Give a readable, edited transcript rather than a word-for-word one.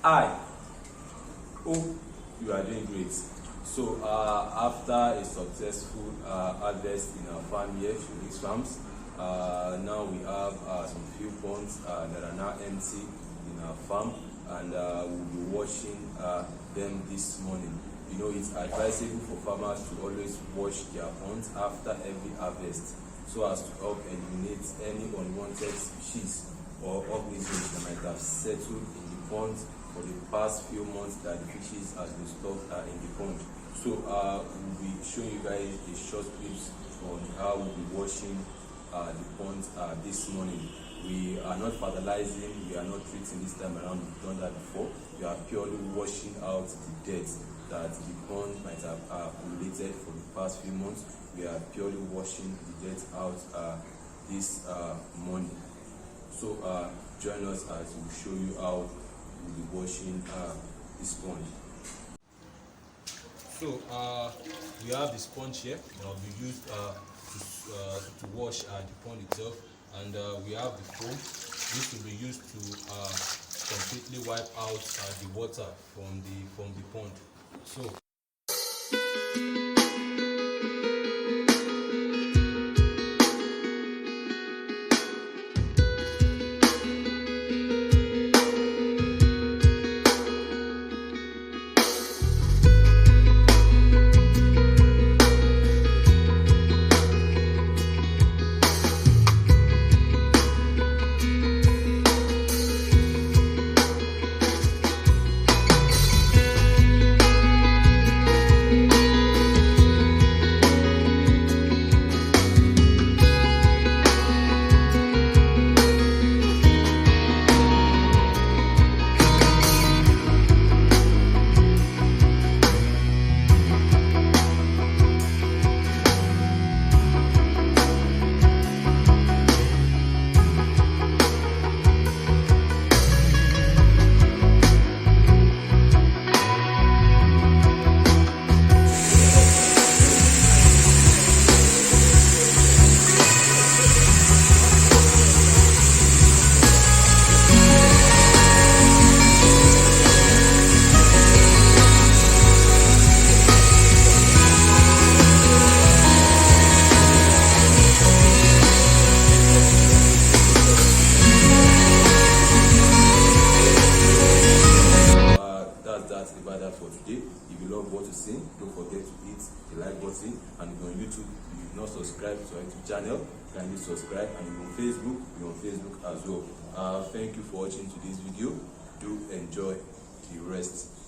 I hope you are doing great. So after a successful harvest in our farm here, 𝗄𝗃 farms, now we have some few ponds that are now empty in our farm, and we'll be washing them this morning. You know, it's advisable for farmers to always wash their ponds after every harvest, so as to help eliminate any unwanted species or organisms that might have settled in the ponds for the past few months that the fishes has been stocked in the pond. So we'll be showing you guys a short clips on how we'll be washing the ponds this morning. We are not fertilizing, we are not treating this time around. We've done that before. We are purely washing out the dirt that the pond might have accumulated for the past few months. We are purely washing the dirt out this morning. So join us as we show you how we'll be washing this sponge. So we have the sponge here that will be used to wash the pond itself, and we have the foam. This will be used to completely wipe out the water from the pond. So that's about that for today. If you love what you see, don't forget to hit the like button, and if you're on YouTube, if you've not subscribed to our YouTube channel, kindly subscribe, and if you're on Facebook, we're on Facebook as well. Thank you for watching today's video. Do enjoy the rest.